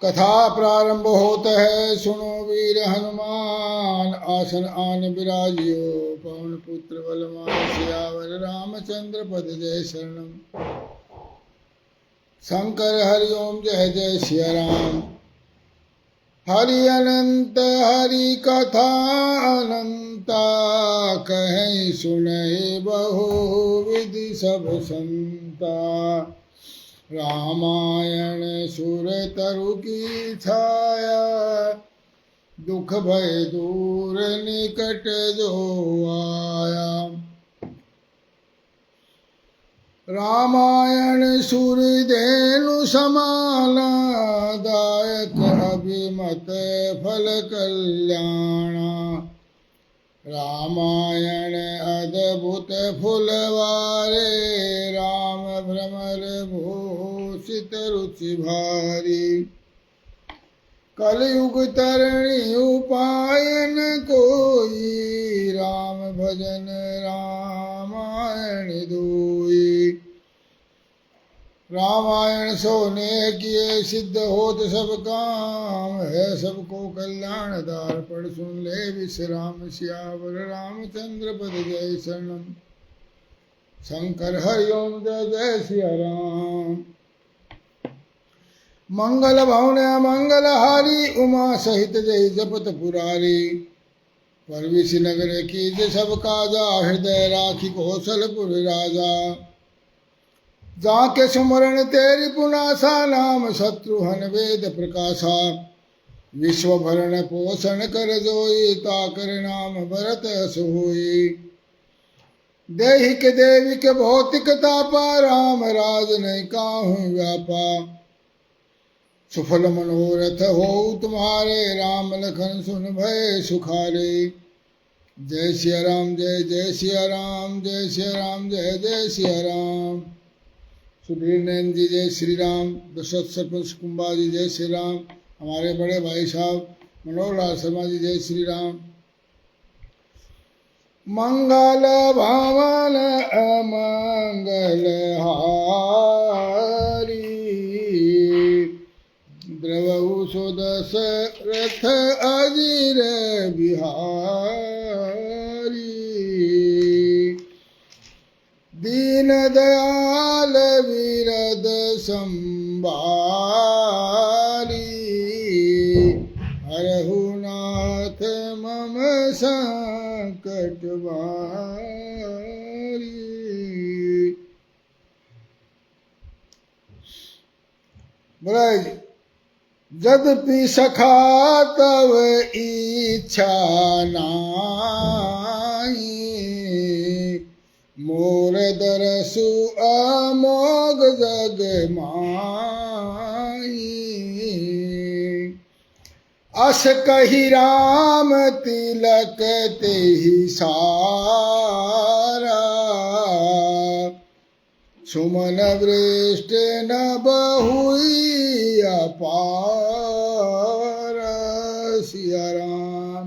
कथा प्रारंभ होता है। सुनो वीर हनुमान, आसन आन विराजियो, पवन पुत्र बलवान, सियावर रामचंद्र पद जय शरणम। शंकर हरिओम जय जय सिया राम। हरि अनंत हरि कथा अनंता, कहीं सुनहि बहु विधि सब संता। रामायण सुर तरु की छाया, दुख भय दूर निकट जो आया। रामायण सुर धेनु समाना, दायक अभिमत फल कल्याणा। रामायण अद्भुत फुलवारे, राम भ्रमर भूषित रुचि भारी। कलयुग तरणी उपायन कोई, राम भजन रामायण दोई। रामायण सोने किए सिद्ध होत सब काम, है सबको कल्याणदार पढ़ सुन ले विश्राम। सियावर रामचंद्र पद जय शरणम। शंकर हरिओम जय जय सिया राम। मंगल भवन मंगल हारी, उमा सहित जय जपत पुरारी। परविश नगर की जय सब काजा, हृदय राखी कौशलपुर राजा। जाके सुमरण तेरी पुनासा, नाम शत्रुहन वेद प्रकाशा। विश्व भरण पोषण कर जोई, ताकर नाम भरत सोई। देहिक देविक भौतिक तापा, राम राज नहीं काहू व्यापा। सुफल मनोरथ हो तुम्हारे, राम लखन सुन भय सुखारे। जय सिया राम जय जय सिया राम, जय सिया राम जय जय सिया राम। सुधीर नैन जी जय श्री राम। दशरथ सरपंच कुंभा जी जय श्री राम। हमारे बड़े भाई साहब मनोहर लाल शर्मा जी जय श्री राम। मंगल भवन अमंगल हारी, द्रवहु सुदशरथ अजीर बिहारी। दीन दयाल विरद संबारी, हरहु नाथ मम संकट बारी। बोले यद्यपि सखा तव इच्छा नाई, मोर दरसु अमोघ जग माई। अस कही राम तिलक तेहि सारा, सुमन वृष्ट न बहुई अपार। सिया राम।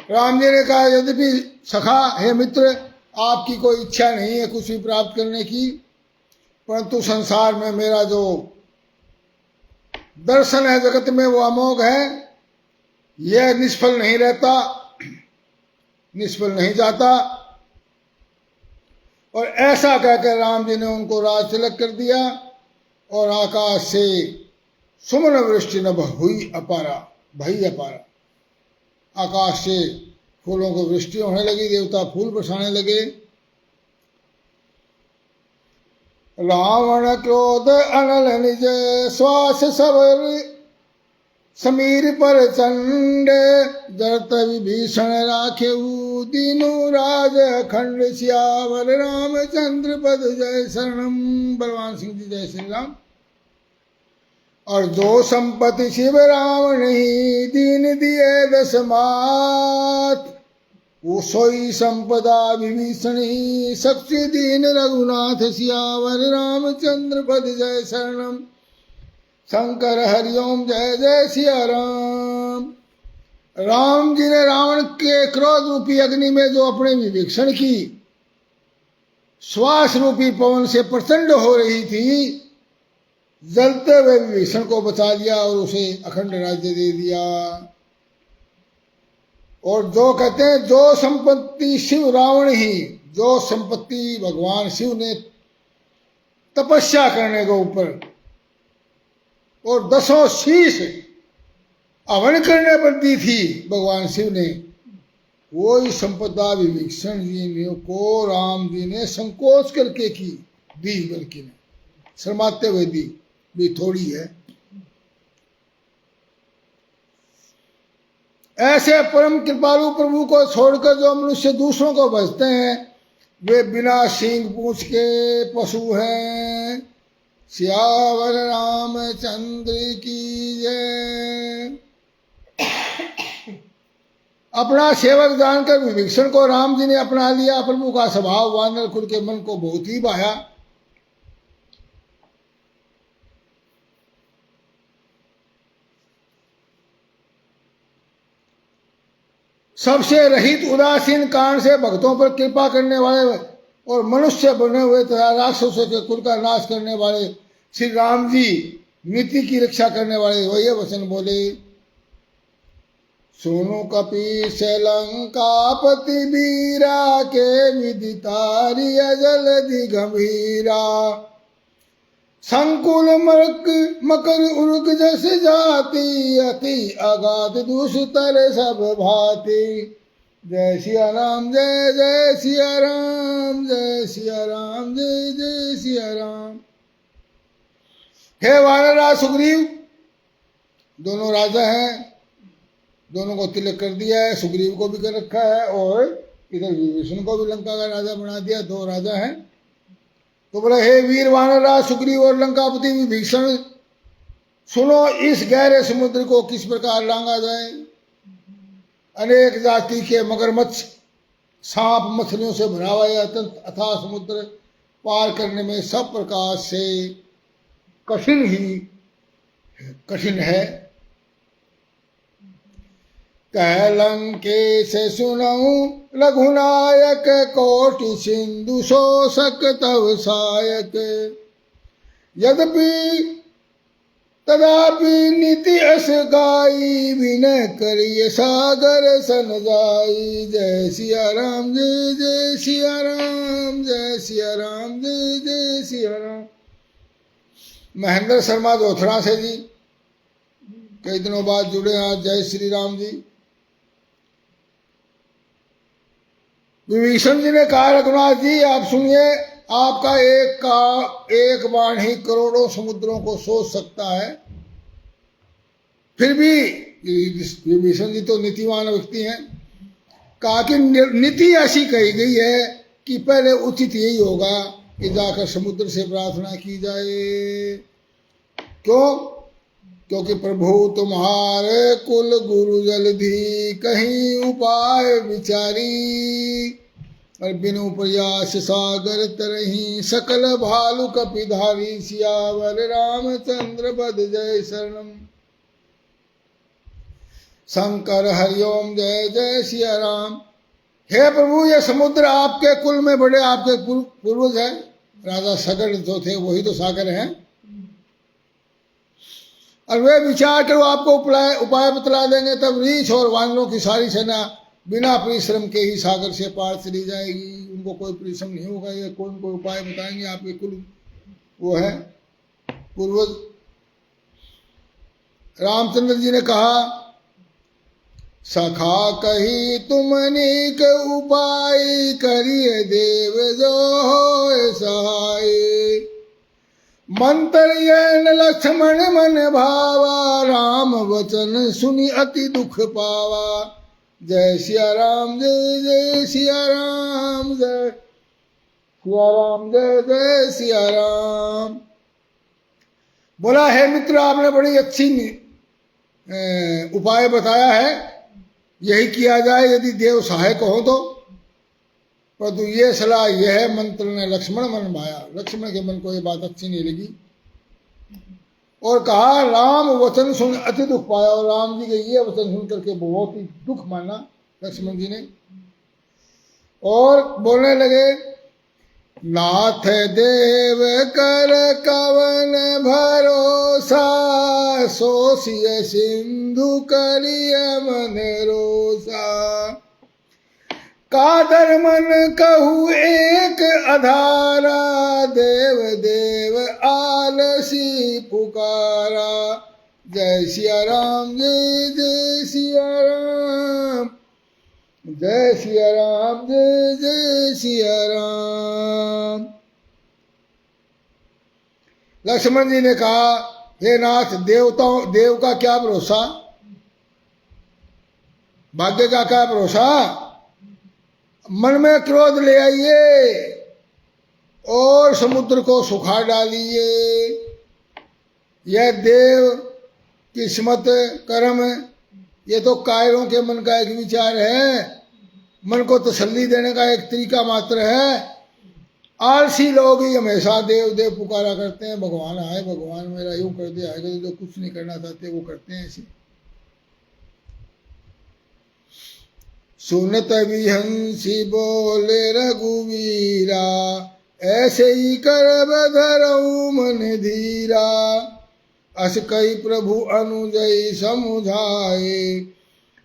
राम जी ने कहा यद्यपि सखा, हे मित्र, आपकी कोई इच्छा नहीं है कुछ भी प्राप्त करने की, परंतु संसार में मेरा जो दर्शन है जगत में वो अमोघ है, यह निष्फल नहीं रहता, निष्फल नहीं जाता। और ऐसा कहकर राम जी ने उनको राज तिलक कर दिया और आकाश से सुमन वृष्टि न हुई अपारा, भई अपारा। आकाश से फूलों को वृष्टि होने लगी, देवता फूल बरसाने लगे। रावण क्रोध अनल निज, श्वास सवर समीर पर चंड। जरत विभीषण राखेऊ, दीनु राज खंड। सियावर रामचंद्र पद जय शरणम। बलवान सिंह जी जय श्री राम। और जो संपत्ति शिव रावण ही, दीन दिए दस मात। वो सोई संपदा विभीषणी, शक्ति दीन रघुनाथ। सियावर रामचंद्र पद जय शरणम। शंकर हरिओम जय जय सिया राम। राम जी ने रावण के क्रोध रूपी अग्नि में जो अपने विभीषण की श्वास रूपी पवन से प्रचंड हो रही थी, जलते हुए विभीषण को बचा लिया और उसे अखंड राज्य दे दिया। और जो कहते हैं जो संपत्ति शिव रावण ही, जो संपत्ति भगवान शिव ने तपस्या करने के ऊपर और 10 शीश हवन करने पर दी थी भगवान शिव ने, वही संपदा विभीषण जी ने को राम जी ने संकोच करके दी, बल्कि ने शर्माते हुए दी भी थोड़ी है। ऐसे परम कृपालु प्रभु को छोड़कर जो मनुष्य दूसरों को भजते हैं वे बिना सींग पूंछ के पशु हैं। सियावर रामचंद्र की जय। अपना सेवक जानकर विभीषण को राम जी ने अपना लिया। प्रभु का स्वभाव वानर कुल के मन को बहुत ही भाया। सबसे रहित उदासीन कारण से भक्तों पर कृपा करने वाले और मनुष्य बने हुए तथा राक्षसों के कुल का नाश करने वाले श्री राम जी नीति की रक्षा करने वाले वही वचन बोले। सुनो कपीश लंकापति वीरा के विदितारी जलधि गंभीरा। संकुल मकर उर्ग जस जाति अति अगाध दुष्तर सब भांति। जय सिया राम जय जय सिया राम, जय सिया राम जय जय सिया राम। हे वानरराज सुग्रीव, दोनों राजा हैं, दोनों को तिलक कर दिया है। सुग्रीव को भी कर रखा है और इधर विभीषण को भी लंका का राजा बना दिया। 2 राजा हैं। तो बोले हे वीर वानरराज सुग्रीव और लंकापति विभीषण, सुनो इस गहरे समुद्र को किस प्रकार लांगा जाए। अनेक जाति के मगरमच्छ, सांप, मछलियों से भरा हुआ यह अथाह समुद्र पार करने में सब प्रकार से कठिन है। कह लंकेश सुनऊ रघुनायक कोटि सिंधु शोषक तव सायक। यद्यपि तदापि नीति अस गाई विनय करिय सागर सन जाई। जय सिया राम जय जय सिया राम, जय सिया राम जय जय सिया राम। महेंद्र शर्मा जोथरा से जी कई दिनों बाद जुड़े आज। जय श्री राम जी। विभीषण जी ने कहा रघुनाथ जी आप सुनिए, आपका एक बाण ही करोड़ों समुद्रों को सोच सकता है। फिर भी विभीषण जी तो नीतिवान व्यक्ति हैं। कहा कि नीति ऐसी कही गई है कि पहले उचित यही होगा कि जाकर समुद्र से प्रार्थना की जाए। क्यों? क्योंकि प्रभु तुम्हारे कुल गुरु जलधि कहीं उपाय विचारी। और बिनु प्रयास सागर तरही सकल भालु कपिधारी। सियावर रामचंद्र बद जय शरणम। शंकर हरिओम जय जय सिया राम। हे प्रभु ये समुद्र आपके कुल में बड़े आपके पूर्वज हैं। राजा सगर जो थे वही तो सागर हैं। और वे विचार कर आपको उपाय बतला देंगे। तब रीछ और वानरों की सारी सेना बिना परिश्रम के ही सागर से पार चली जाएगी। उनको कोई परिश्रम नहीं होगा। ये कौन कोई उपाय बताएंगे आपके कुल वो है पूर्वज। रामचंद्र जी ने कहा सखा कही तुम अनेक उपाय करिए देव जो होए सहाय। मंत्र यन लक्ष्मण मन भावा। राम वचन सुनि अति दुख पावा। जय सिया राम जय जय सिया राम, जय सिया राम जय जय सिया राम। बोला है मित्र आपने बड़ी अच्छी उपाय बताया है। यही किया जाए यदि देव सहायक हो तो। परंतु ये सलाह यह है मंत्र ने लक्ष्मण मन भाया। लक्ष्मण के मन को ये बात अच्छी नहीं लगी और कहा राम वचन सुन अति दुख पाया। और राम जी के ये वचन सुन करके बहुत ही दुख माना लक्ष्मण जी ने। और बोलने लगे नाथ देव कर कवन भरोसा, सोसिय सिंधु करिय मन रोसा। कादर मन कहू एक अधारा, देव देव आलसी पुकारा। जय सिया राम, जय जय सिया राम, जय सिया राम, जय जय सिया राम। लक्ष्मण जी ने कहा, हे नाथ, देव का क्या भरोसा, भाग्य का क्या भरोसा। मन में क्रोध ले आइए और समुद्र को सुखा डालिए। यह देव किस्मत कर्म, ये तो कायरों के मन का एक विचार है, मन को तसल्ली देने का एक तरीका मात्र है। आलसी लोग ही हमेशा देव देव पुकारा करते हैं, भगवान आए, भगवान मेरा यूं कर दे, आएगा जो कुछ नहीं करना चाहते वो करते हैं ऐसे। सुनत विहंसी बोले रघुवीरा, ऐसे ही कर बधरऊ मन धीरा। अस कई प्रभु अनुजय समुझाए,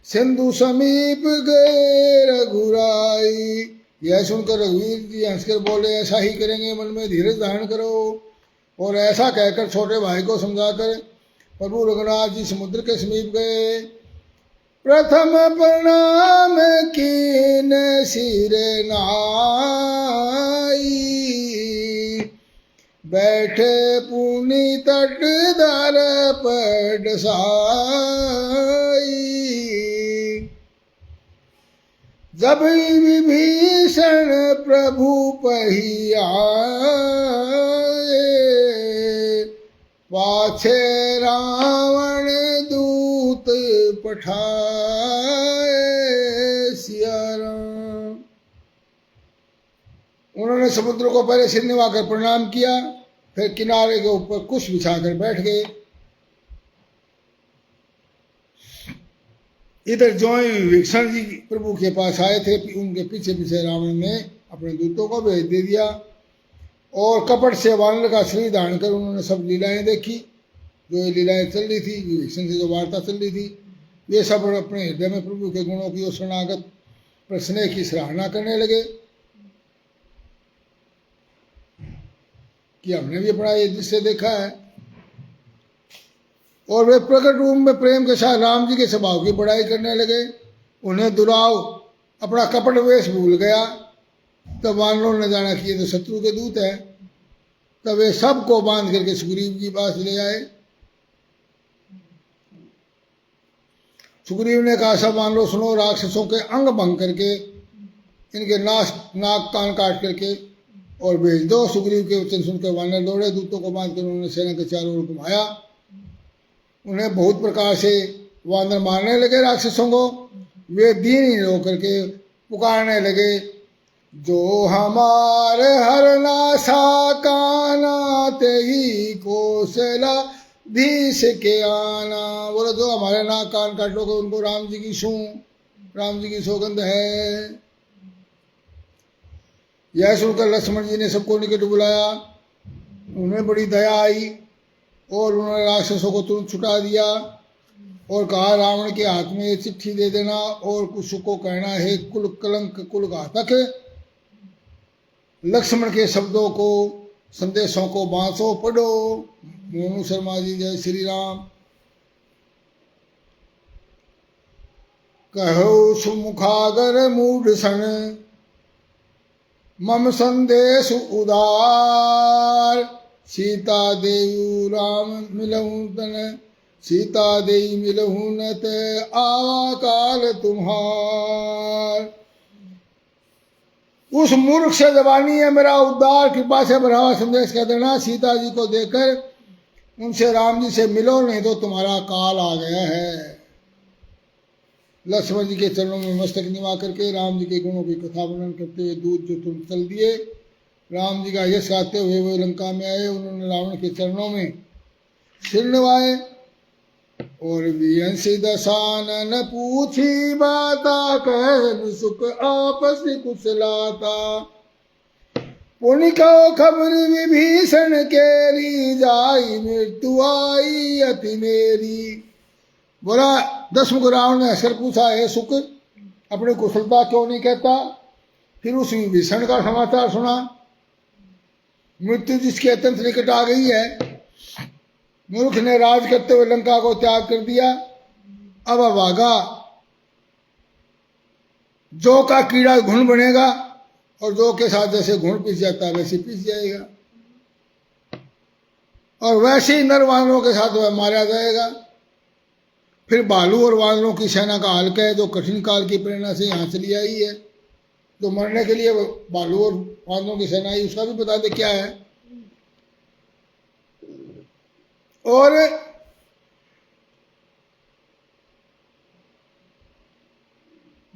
सिंधु समीप गए रघुराई। यह सुनकर रघुवीर जी हंसकर बोले, ऐसा ही करेंगे, मन में धीरज धारण करो। और ऐसा कहकर छोटे भाई को समझाकर प्रभु रघुनाथ जी समुद्र के समीप गए। प्रथम प्रणाम कीन सिर नाई, बैठे पुनि तट दर पट साई। जब विभीषण प्रभु पही आए, पाछे रावण दूत पठाए। सिया राम। उन्होंने समुद्र को पहले सिर निभाकर प्रणाम किया, फिर किनारे के ऊपर कुश बिछाकर बैठ गए। इधर जो विभीषण जी प्रभु के पास आए थे, उनके पीछे पीछे रावण ने अपने दूतों को भेज दे दिया और कपट से वानर का शरीर धारण कर उन्होंने सब लीलाएं देखी। जो ये लीलाएं चल रही थी, विभीषण से जो वार्ता चल रही थी, ये सब अपने हृदय में प्रभु के गुणों की और शरणागत प्रश्न की सराहना करने लगे कि हमने भी अपना ये दृश्य देखा है। और वे प्रकट रूप में प्रेम के साथ राम जी के स्वभाव की बड़ाई करने लगे। उन्हें दुराव अपना कपट वेश भूल गया। तब वानरों ने जाना कि ये तो शत्रु के दूत है। तब वे सबको बांध करके सुग्रीव जी पास ले आए। सुग्रीव ने कहा, सब वानरों सुनो, राक्षसों के अंग भंग करके, इनके नाक कान काट करके और भेज दो। सुग्रीव के वचन सुनकर वानर दौड़े, दूतों को बांधकर उन्होंने सेना के चारों ओर घुमाया। उन्हें बहुत प्रकार से वानर मारने लगे राक्षसों को। वे दीन होकर के पुकारने लगे, जो हमारे हरनासा काना ते ही कौशला धीश के आना। बोलो, जो हमारे नाक कान काट लोगे उनको राम जी की सौगंध है। यह सुनकर लक्ष्मण जी ने सबको निकट बुलाया। उन्हें बड़ी दया आई और उन्होंने राक्षसों को तुरंत छुटा दिया और कहा, रावण के हाथ में ये चिट्ठी दे देना और कुछ को कहना है, कुल कलंक कुल घातक। लक्ष्मण के शब्दों को, संदेशों को बांसो पढ़ो। मोनू शर्मा जी, जय श्री राम। कहो सुमुखागर मूढ़ सन, मम संदेश उदार। सीता देव राम मिलहूं तन, सीता देवी मिलहूं न ते आवा काल तुम्हार। उस मूर्ख से जबानी है मेरा उद्धार, कृपा से बढ़ावा संदेश कह देना। सीता जी को देकर उनसे राम जी से मिलो, नहीं तो तुम्हारा काल आ गया है। लक्ष्मण जी के चरणों में मस्तक निभा करके राम जी के गुणों की कथा वर्णन करते हुए दूत जो तुम चल दिए। राम जी का यश गाते हुए वे लंका में आए। उन्होंने रावण के चरणों में सिर निभाए और विहंसी दशानन पूछी बाता, कह सुख आपस कुशलाता। पुनि कहो खबर विभीषण केरी, जाई मृत्यु आई अति मेरी। बोला दशमुख रावण ने हंसकर पूछा, हे सुख अपनी कुशलता क्यों नहीं कहता? फिर उस विभीषण का समाचार सुना। मृत्यु जिसके अत्यंत निकट आ गई है, मूर्ख ने राज करते हुए लंका को त्याग कर दिया, अब अभागा जौ का कीड़ा घुन बनेगा और जौ के साथ जैसे घुन पिस जाता है वैसे पिस जाएगा, और वैसे ही नर वानरों के साथ वह मारा जाएगा। फिर भालू और वानरों की सेना का हाल क्या है, जो कठिन काल की प्रेरणा से यहाँ चली आई है, तो मरने के लिए भालू और वानरों की सेना आई, उसका भी बता दे क्या है। और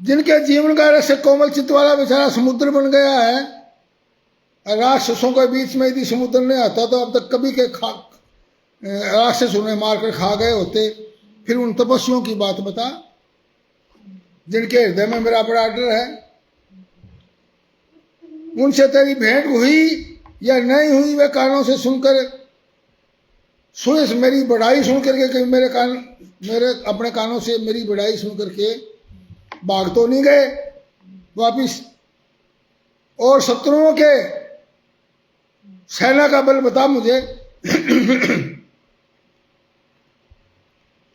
जिनके जीवन का रस कोमल चित्त वाला बेचारा समुद्र बन गया है, राक्षसों के बीच में यदि समुद्र नहीं आता तो अब तक कभी के राक्षस उन्हें मारकर खा गए होते। फिर उन तपस्वियों की बात बता जिनके हृदय में मेरा बड़ा डर है, उनसे तेरी भेंट हुई या नहीं हुई वे कानों से सुनकर, सुन मेरी बढ़ाई सुन करके, कहीं मेरे अपने कानों से मेरी बढ़ाई सुन करके भाग तो नहीं गए वापिस? और शत्रुओं के सेना का बल बता मुझे।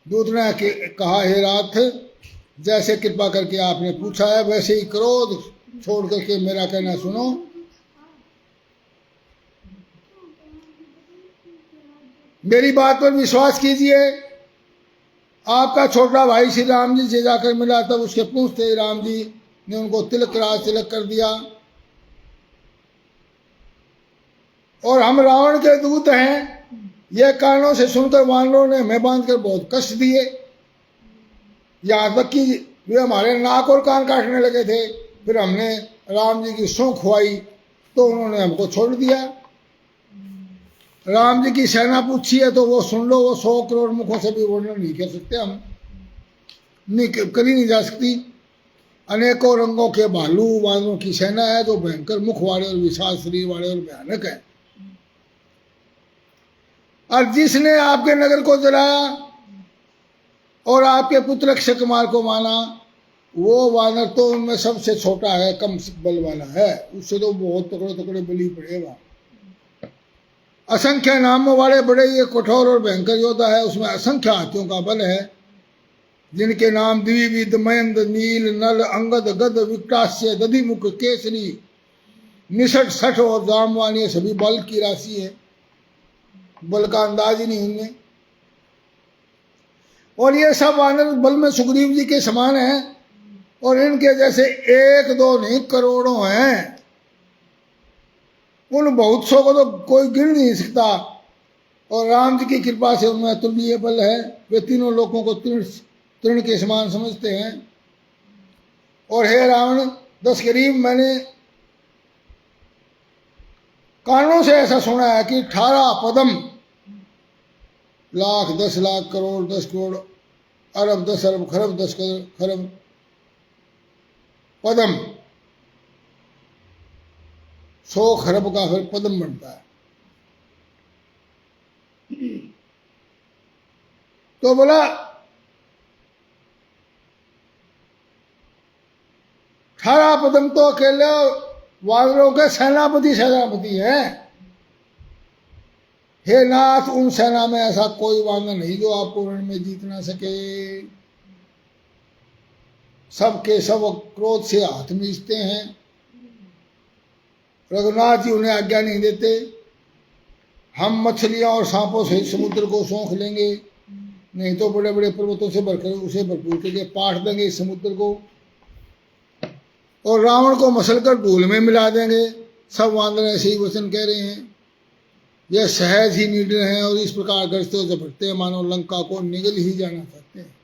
दूत ने कहा, हे रात, जैसे कृपा करके आपने पूछा है वैसे ही क्रोध छोड़ करके मेरा कहना सुनो। मेरी बात पर विश्वास कीजिए। आपका छोटा भाई श्री राम जी से जाकर मिला, तब उसके पूछते राम जी ने उनको तिलक राज तिलक कर दिया, और हम रावण के दूत हैं यह कानों से सुनकर वानरों ने हमें बांधकर बहुत कष्ट दिए, यहाँ तक कि वे हमारे नाक और कान काटने लगे थे। फिर हमने राम जी की सूंह खुआई तो उन्होंने हमको छोड़ दिया। राम जी की सेना पूछी है तो वो सुन लो, वो 100 करोड़ मुखों से भी वर्णन नहीं कर सकते, हम नहीं करी नहीं जा सकती। अनेकों रंगों के भालू वानरों की सेना है जो भयंकर मुख वाले और विशाल शरीर वाले और भयानक है। और जिसने आपके नगर को जलाया और आपके पुत्र अक्षय कुमार को माना, वो वानर तो उनमें सबसे छोटा है, कम बल वाला है, उससे तो बहुत तकड़े तकड़े बलि पड़ेगा। असंख्य नामों वाले बड़े ये कठोर और भयंकर योद्धा है, उसमें असंख्य हाथियों का बल है, जिनके नाम द्विविद, मयंद, नील, नल, अंगद, गद, विक्टास्य, दधिमुख, केसरी, निषठ, सठ और जामवान, ये सभी बल की राशि है, बल का अंदाज ही नहीं उनमें। और ये सब वानर बल में सुग्रीव जी के समान हैं, और इनके जैसे एक दो नहीं करोड़ों हैं। उन बहुत सौ को तो कोई गिन नहीं सकता, और राम जी की कृपा से उनमें अतुलनीय बल है। वे तीनों लोगों को तृण के समान समझते हैं। और हे रावण दशग्रीव, मैंने कानों से ऐसा सुना है कि 18 पदम, लाख, 10 लाख, करोड़, 10 करोड़, अरब, 10 अरब, खरब, 10 खरब पदम, 100 खरब का फिर पदम बनता है। तो बोला 18 पदम तो अकेले वानरों के सेनापति हैं। हे नाथ, उन सेना में ऐसा कोई वानर नहीं जो आपको रण में जीत ना सके। सबके सब क्रोध से हाथ मीचते हैं। रघुनाथ जी उन्हें आज्ञा नहीं देते। हम मछलियां और सांपों से समुद्र को सौंख लेंगे, नहीं तो बड़े बड़े पर्वतों से भरकर उसे भरपूर करके पाट देंगे इस समुद्र को, और रावण को मसलकर धूल में मिला देंगे। सब वानर ऐसे ही वचन कह रहे हैं। यह सहज ही निडर हैं और इस प्रकार गरजते हो झपटते हैं मानो लंका को निगल ही जाना चाहते हैं।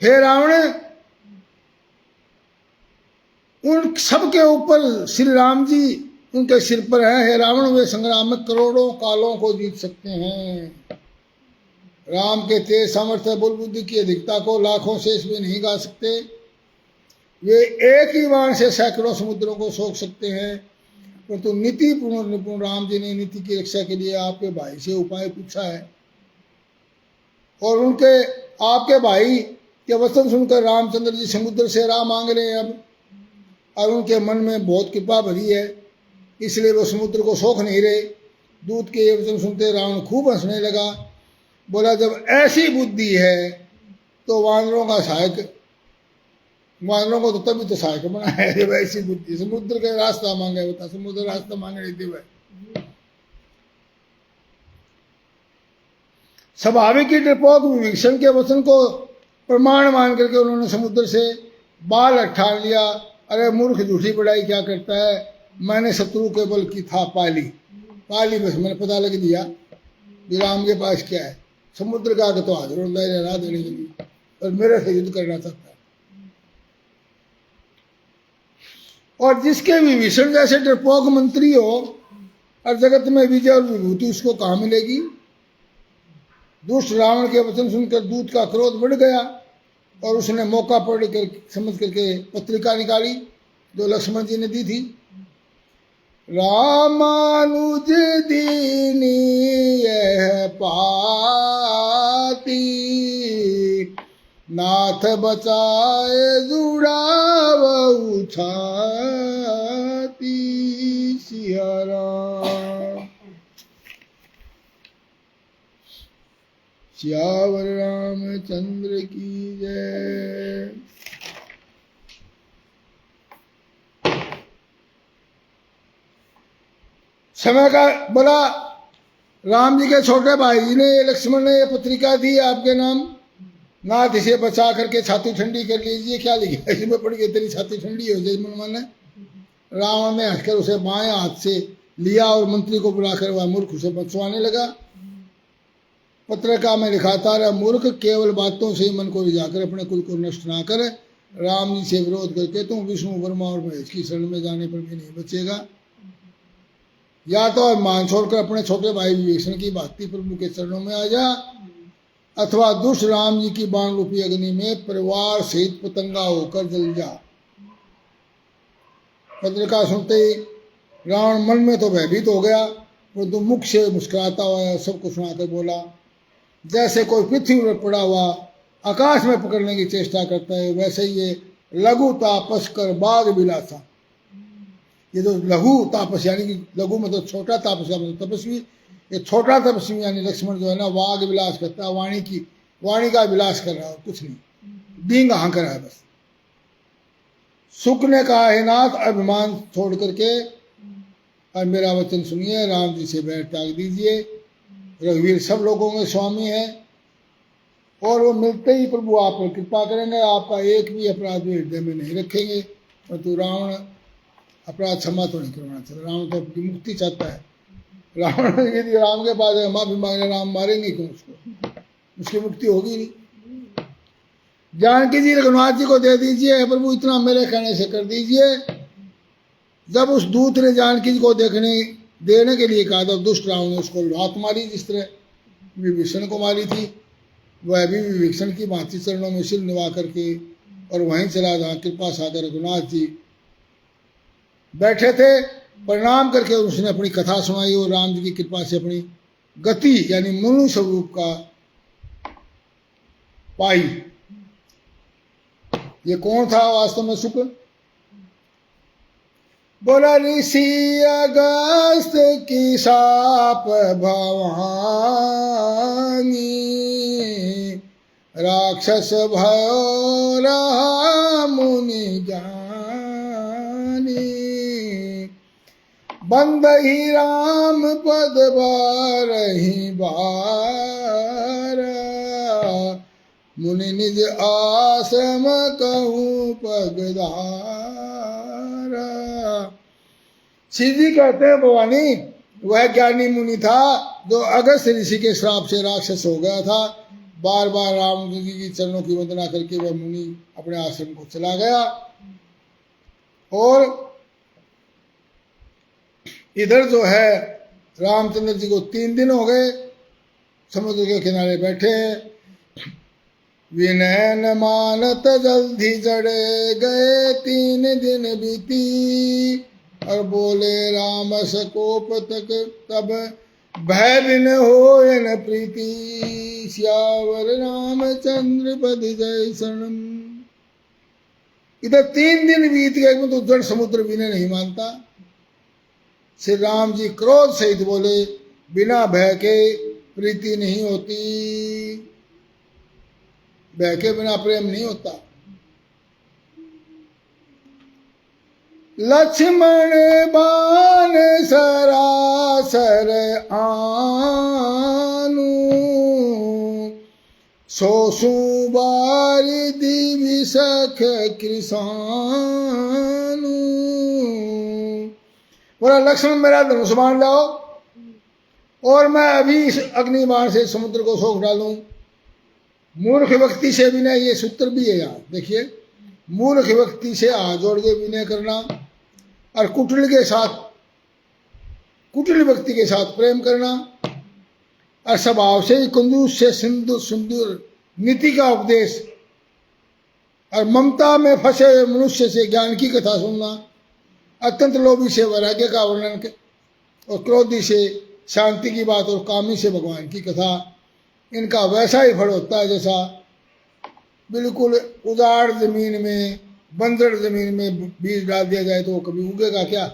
हे रावण, उन सबके ऊपर श्री राम जी उनके सिर पर है। हे रावण, वे संग्राम में करोड़ों कालों को जीत सकते हैं। राम के तेज सामर्थ्य बल बुद्धि की अधिकता को लाखों शेष भी नहीं गा सकते। वे एक ही बाण से सैकड़ों समुद्रों को सोख सकते हैं। परंतु नीति पूर्ण निपुण राम जी ने नीति की रक्षा के लिए आपके भाई से उपाय पूछा है, और उनके आपके भाई के वचन सुनकर रामचंद्र जी समुद्र से राह मांग रहे हैं अब, और उनके मन में बहुत कृपा भरी है, इसलिए वो समुद्र को सोख नहीं रहे। दूत के ये वचन सुनते रावण खूब हंसने लगा, बोला जब ऐसी बुद्धि है तो वानरों का सहायक, वानरों को तो तभी तो सहायक बनाया है जब ऐसी बुद्धि। समुद्र का रास्ता मांगे, बता समुद्र रास्ता मांग रही थी वह। स्वाभाविक ही डरपोक विभीषण के वचन को प्रमाण मान करके उन्होंने समुद्र से बाल अठान लिया। अरे मूर्ख, झूठी बड़ाई क्या करता है, मैंने शत्रु के बल की था पाली, पाली बस मैंने पता लग दिया कि राम के पास क्या है। समुद्र का आगे तो हाजिर राह देने के लिए, और मेरे से युद्ध करना चाहता है। और जिसके विभीषण जैसे डरपोक मंत्री हो और जगत में विजय और विभूति उसको कहाँ मिलेगी। दुष्ट रावण के वचन सुनकर दूत का क्रोध बढ़ गया, और उसने मौका पड़ कर समझ करके पत्रिका निकाली जो लक्ष्मण जी ने दी थी। रामानुज दीनी यह पाती, नाथ बचाए जुड़ावऊ छाती। सिया राम सियावर रामचंद्र की जय। समय का बोला, राम जी के छोटे भाई जी ने लक्ष्मण ने ये पत्रिका दी आपके नाम, नाथ इसे बचा करके छाती ठंडी कर लीजिए। क्या लिखा इसमें पढ़ के तेरी छाती ठंडी हो जाए मन मन। रावण ने हंसकर उसे बाएं हाथ से लिया और मंत्री को बुलाकर वह मूर्ख उसे बचवाने लगा। पत्रिका में लिखा था, रे मूर्ख, केवल बातों से ही मन को रिझाकर अपने कुल को नष्ट ना कर। राम जी से विरोध करके तुम विष्णु वर्मा और महेश की शरण में जाने पर भी नहीं बचेगा। या तो मान छोड़कर अपने छोटे भाई विभीषण की भक्ति प्रभु के चरणों में आ जा, अथवा दुष्ट राम जी की बाण रूपी अग्नि में परिवार सहित पतंगा होकर जल जा। पत्रिका सुनते ही रावण मन में तो भयभीत हो गया, परंतु मुख से मुस्कुराता हुआ सबको सुनाकर बोला, जैसे कोई पृथ्वी पर पड़ा हुआ आकाश में पकड़ने की चेष्टा करता है, वैसे ही ये लघु तापस कर बाग विलासा। ये जो लघु तापस यानी कि लघु मतलब छोटा तापस मतलब तपस्वी, ये छोटा तपस्वी यानी लक्ष्मण जो है ना, वाग विलास करता है, वाणी का विलास कर रहा है, कुछ नहीं, डींग हाँक रहा है बस। सुख ने कहा, हे नाथ, अभिमान छोड़ करके और मेरा वचन सुनिए, राम जी से बैठ टाक दीजिए। रघुवीर सब लोगों के स्वामी है, और वो मिलते ही प्रभु आप पर कृपा करेंगे, आपका एक भी अपराध भी हृदय में नहीं रखेंगे। परंतु रावण अपराध क्षमा तो नहीं करवाना चाहता, रावण तो अपनी मुक्ति चाहता है। रावण यदि राम के पास माफी मांगने, राम मारेंगे क्यों उसको, उसकी मुक्ति होगी नहीं। जानकी जी रघुनाथ जी को दे दीजिए प्रभु, इतना मेरे कहने से कर दीजिए। जब उस दूत ने जानकी जी को देने के लिए कहा था, दुष्ट रावण ने उसको लात मारी, जिस तरह विभीषण को मारी थी। वह भी विभीषण की भांति चरणों में सिर निभा करके और वहीं चला जहाँ कृपा सागर रघुनाथ जी बैठे थे। प्रणाम करके उसने अपनी कथा सुनाई, और राम जी की कृपा से अपनी गति यानी मनु स्वरूप का पाई। ये कौन था वास्तव में शुक्र? बोला, ऋषि अगस्त की साप भवानी, राक्षस भयो रहा मुनि ज्ञानी। बंद ही राम पद बारही बार, मुनि निज आश्रम कहूँ पगधारा। सीधी कहते हैं भवानी, वह ज्ञानी मुनि था जो अगस्त ऋषि के श्राप से राक्षस हो गया था। बार बार राम जी की चरणों की वंदना करके वह मुनि अपने आश्रम को चला गया। और इधर जो है रामचंद्र जी को 3 दिन हो गए समुद्र के किनारे बैठे, विनय न मानत जल्दी जड़े गए 3 दिन बीती। और बोले राम सकोप तक तब भय बिन हो न प्रीति। सियावर रामचंद्र पद जय शरणम। इधर 3 दिन बीत गए, तो जड़ समुद्र विनय नहीं मानता। श्री राम जी क्रोध सहित बोले, बिना भय के प्रीति नहीं होती, भय के बिना प्रेम नहीं होता। लक्ष्मण बाण सरासर आनु, सोसु बारिधि विसख कृसानु। बोला लक्ष्मण मेरा धनुष बाण लाओ और मैं अभी इस अग्निबाण से समुद्र को सोख डालूं। मूर्ख व्यक्ति से विनय, ये सूत्र भी है यहाँ देखिए, मूर्ख व्यक्ति से हाथ जोड़ के विनय करना और कुटिल व्यक्ति के साथ प्रेम करना और स्वभाव से ही कंजूस से सुंदर नीति का उपदेश और ममता में फंसे हुए मनुष्य से ज्ञान की कथा सुनना, अत्यंत लोभी से वैराग्य का वर्णन और क्रोधी से शांति की बात और कामी से भगवान की कथा, इनका वैसा ही फल होता है जैसा बिल्कुल उजाड़ जमीन में, बंजर जमीन में बीज डाल दिया जाए तो वो कभी उगेगा क्या।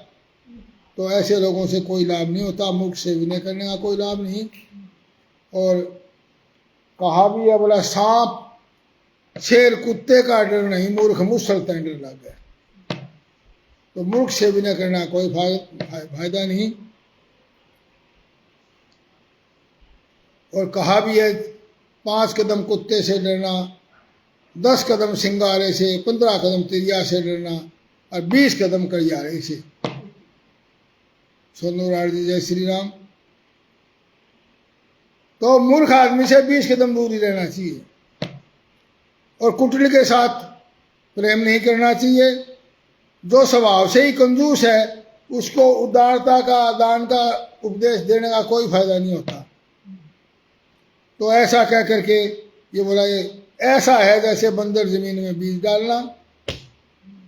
तो ऐसे लोगों से कोई लाभ नहीं होता, मुख से विनय करने का कोई लाभ नहीं। और कहा भी है, बोला सांप शेर कुत्ते का डर नहीं, मूर्ख मुसल तन डर लग गया। तो मूर्ख से विनय करना कोई फायदा नहीं। और कहा भी है, 5 कदम कुत्ते से डरना, 10 कदम सिंगारे से, 15 कदम तिरिया से डरना और 20 कदम कड़ियारे से। सोनू जी जय श्री राम। तो मूर्ख आदमी से 20 कदम दूर ही रहना चाहिए और कुटिल के साथ प्रेम नहीं करना चाहिए। जो स्वभाव से ही कंजूस है उसको उदारता का, दान का उपदेश देने का कोई फायदा नहीं होता। तो ऐसा कह करके ये बोला, ये ऐसा है जैसे बंजर जमीन में बीज डालना।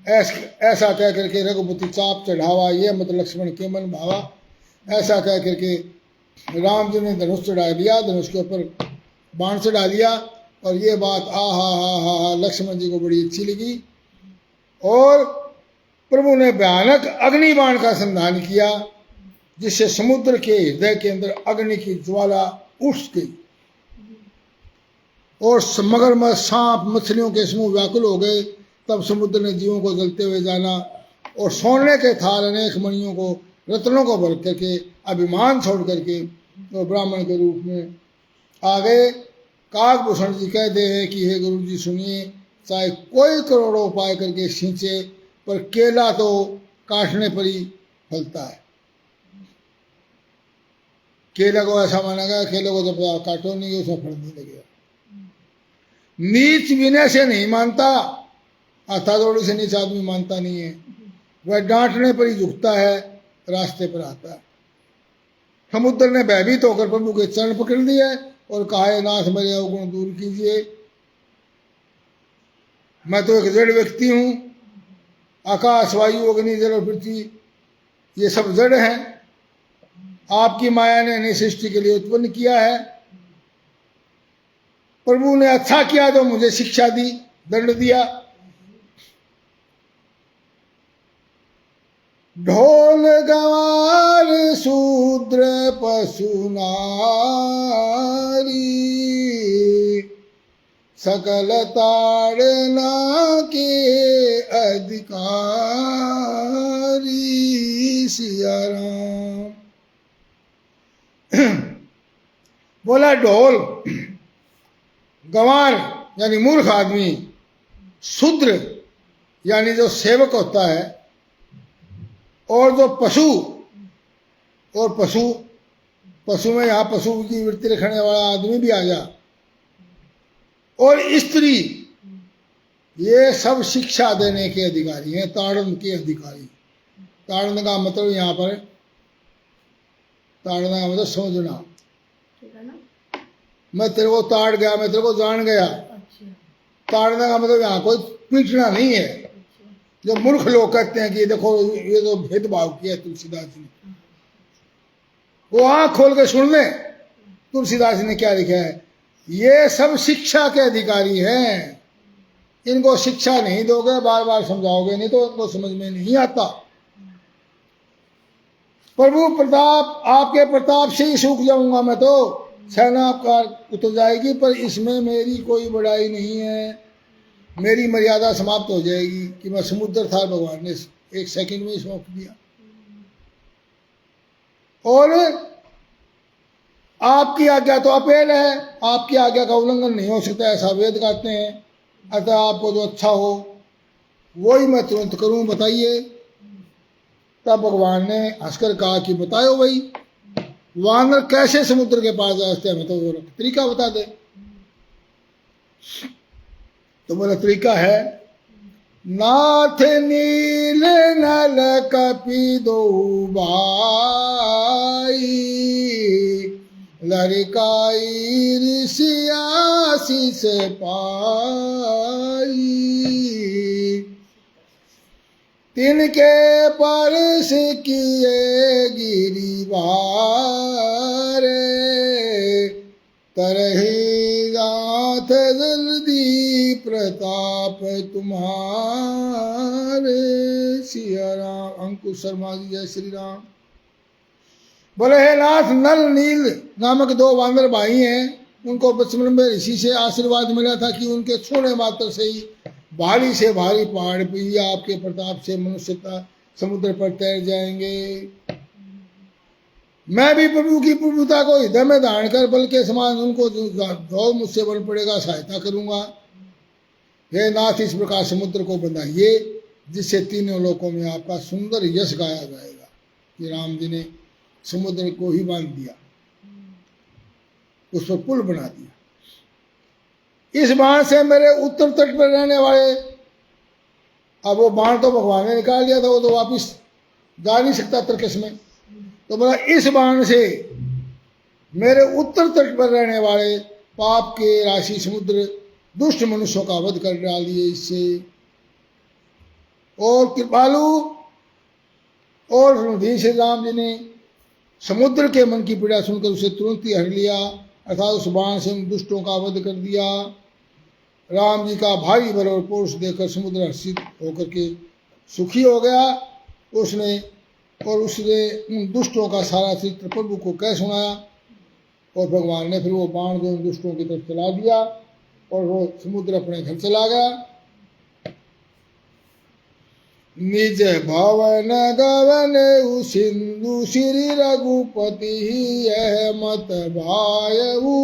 ऐसा कह करके रघुपति चाप चढ़ावा, ये मत लक्ष्मण के मन भावा। ऐसा कह करके राम जी ने धनुष चढ़ा दिया, धनुष के ऊपर बाण चढ़ा दिया। और ये बात हा लक्ष्मण जी को बड़ी अच्छी लगी और प्रभु ने भयानक अग्निबाण का संधान किया, जिससे समुद्र के हृदय के अंदर अग्नि की ज्वाला उठ गई और मगरमच्छ, सांप, मछलियों के समूह व्याकुल हो गए। तब समुद्र ने जीवों को जलते हुए जाना और सोने के थाल अनेक मणियों को, रत्नों को भर करके, अभिमान छोड़ करके और ब्राह्मण के रूप में आ गए। काकभूषण जी कहते हैं कि हे गुरु जी सुनिए, चाहे कोई करोड़ों उपाय करके सींचे, पर केला तो काटने पर ही फलता है। केला को ऐसा माना गया, केले को जब काटो नहीं उसमें फल नहीं लगेगा। नीच विनय से नहीं मानता, हथादौड़ी से नीच आदमी मानता नहीं है, वह डांटने पर ही झुकता है, रास्ते पर आता है। समुद्र ने भयभीत होकर प्रभु के चरण पकड़ दिए और कहा, हे नाथ मेरे अवगुण दूर कीजिए, मैं तो एक जड़ व्यक्ति हूँ। आकाश, वायु, अग्नि, जल और पृथ्वी ये सब जड़ हैं, आपकी माया ने इन्हें सृष्टि के लिए उत्पन्न किया है। प्रभु ने अच्छा किया तो मुझे शिक्षा दी, दंड दिया। ढोल गवार शूद्र पशु नारी, सकल ताड़ना के अधिकारी। सिया राम। बोला ढोल, गंवार यानी मूर्ख आदमी, शूद्र यानी जो सेवक होता है, और जो पशु, और पशु में यहाँ पशु की वृत्ति रखने वाला आदमी भी आ जा, और स्त्री, ये सब शिक्षा देने के अधिकारी हैं, ताड़न के अधिकारी। ताड़न का मतलब यहाँ पर, ताड़ना का मतलब समझना, मैं तेरे को ताड़ गया, मैं तेरे को जान गया। अच्छा। ताड़ने का मतलब यहाँ कोई पीटना नहीं है। अच्छा। जो मूर्ख लोग कहते हैं कि देखो ये तो भेदभाव किया तुलसीदास जी ने, वो आंख खोल के सुन ले तुलसीदास जी ने क्या लिखा है। ये सब शिक्षा के अधिकारी हैं, इनको शिक्षा नहीं दोगे, बार बार समझाओगे नहीं तो इनको समझ में नहीं आता। प्रभु प्रताप, आपके प्रताप से ही सूख जाऊंगा मैं तो, सेना आपका उतर जाएगी, पर इसमें मेरी कोई बड़ाई नहीं है। मेरी मर्यादा समाप्त हो जाएगी कि मैं समुद्र था, भगवान ने 1 सेकंड में ही सौंप दिया। और आपकी आज्ञा तो अपेल है, आपकी आज्ञा का उल्लंघन नहीं हो सकता, ऐसा वेद कहते हैं। अतः आपको जो अच्छा हो वही मैं तुरंत करूं, बताइए। तब भगवान ने हंसकर कहा कि बताओ भाई, वानर कैसे समुद्र के पास जाते हैं, हमें तो वो तरीका बता दे। तो बोला तरीका है, नाथ नील नल कपि दो भाई, लड़काई ऋषि आशीष पाई, तिनके परस किए गिरि भारे, तरहि गाथ जल्दी प्रताप तुम्हारे। सिया राम। अंकुश शर्मा जी, जय श्री राम। बोले हे नाथ, नल नील नामक 2 वानर भाई हैं, उनको बचपन में ऋषि से आशीर्वाद मिला था कि उनके छूने मात्र से ही भारी से भारी पहाड़ भी आपके प्रताप से मनुष्यता समुद्र पर तैर जाएंगे। मैं भी प्रभु की प्रभुता को हृदय में धारण कर बल के समान उनको जो मुझसे बन पड़ेगा सहायता करूंगा। हे नाथ, इस प्रकार समुद्र को बंधाइए जिससे तीनों लोकों में आपका सुंदर यश गाया जाएगा। कि राम जी ने समुद्र को ही बांध दिया, उस पर पुल बना दिया। इस बाण से मेरे उत्तर तट पर रहने वाले, अब वो बाण तो भगवान ने निकाल दिया था, वो तो वापिस जा नहीं सकता तर्कस में। तो बोला इस बाण से मेरे उत्तर तट पर रहने वाले पाप के राशि समुद्र दुष्ट मनुष्यों का वध कर डालिए इससे। और कृपालु और श्री राम जी ने समुद्र के मन की पीड़ा सुनकर उसे तुरंत ही हर लिया, अर्थात उस बाण से उन दुष्टों का वध कर दिया। राम जी का भारी बल और पौरुष देखकर समुद्र हर्षित होकर के सुखी हो गया। उसने उन दुष्टों का सारा चित्र प्रभु को कह सुनाया, और भगवान ने फिर वो बाण जो उन दुष्टों की तरफ चला दिया और वो समुद्र अपने घर चला गया। निज भवन गवन सिंधु श्री रघुपति यह मत भायऊ,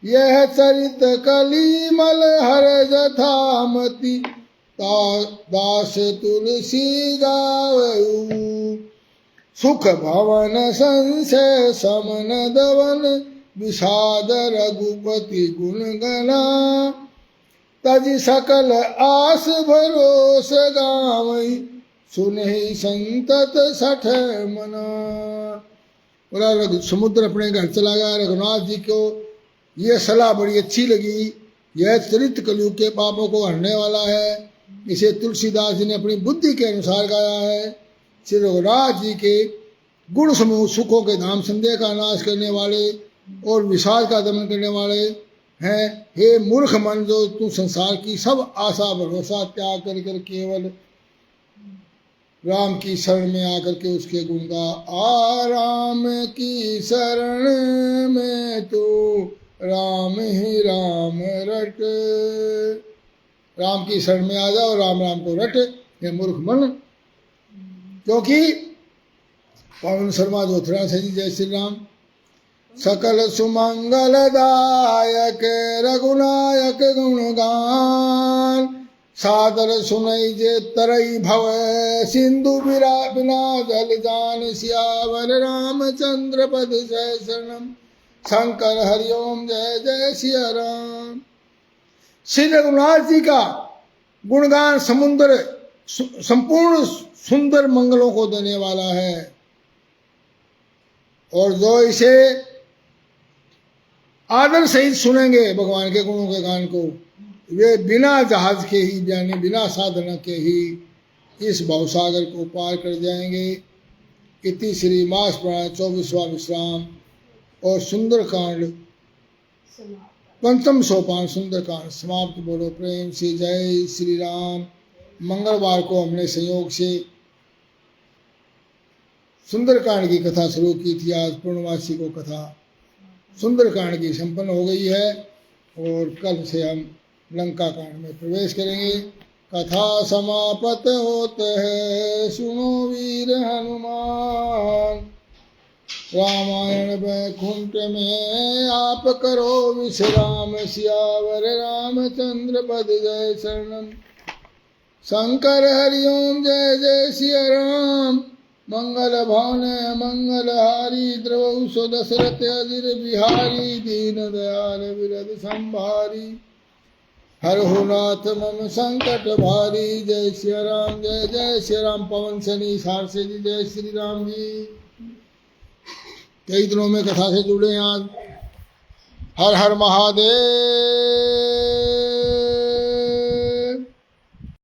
यह चरित कलिमल हर जथामति दास तुलसी गावऊ। सुख भवन संशय समन दवन विषाद रघुपति गुण गना, तज सकल आस भरोस गावई सुनहि संतत सठ मना। बोला समुद्र अपने घर चला गया। रघुनाथ जी को यह सलाह बड़ी अच्छी लगी। यह चरित कलयुग के पापों को हरने वाला है, इसे तुलसीदास जी ने अपनी बुद्धि के अनुसार गाया है। श्री रघुनाथ जी के गुण समूह सुखों के धाम, संदेह का नाश करने वाले और विषाद का दमन करने वाले हैं। हे मूर्ख मन, जो तू संसार की सब आशा भरोसा त्याग कर केवल राम की शरण में आकर के उसके गुण गा। आराम की शरण में तू राम ही राम रट, राम की शरण में आ जाओ, राम राम को रट। हे मूर्ख मन, क्योंकि पवन शर्मा जोथरा से जी, जय श्री राम। सकल सुमंगल दायक रघुनायक गुणगान, सादर सुनई जे तरई भव सिंधु बिना जल जान, सियावर रामचंद्र पद जय शरणम। शंकर हरिओम जय जय सिया राम। श्री रघुनाथ जी का गुणगान समुद्र संपूर्ण सुंदर मंगलों को देने वाला है, और जो इसे आदर सहित सुनेंगे भगवान के गुणों के गान को, वे बिना जहाज के ही यानी बिना साधना के ही इस भवसागर को पार कर जाएंगे। इति श्री मास पुराण 24वां विश्राम और सुंदरकांड पंचम सोपान सुंदरकांड समाप्त। बोलो प्रेम से जय श्री राम। मंगलवार को हमने संयोग से सुंदरकांड की कथा शुरू की थी। आज पूर्णमासी को कथा सुंदरकांड की संपन्न हो गई है और कल से हम लंका कांड में प्रवेश करेंगे। कथा समापत होते है सुनो वीर हनुमान, रामायण वैकुंठ में आप करो विश्राम, सियावर रामचंद्र पद जय शरणम। शंकर हरिओम जय जय सिया राम, मंगल भवन मंगलहारी, द्रवौ सो दशरथ अजिर बिहारी, दीन दयाल विरद संभारी, हरहु नाथ मम संकट भारी। जय सिया राम जय जय सिया राम। पवन सनी सारसे जी जय श्री राम जी। कई दिनों में कथा से जुड़े हैं आज। हर हर महादेव।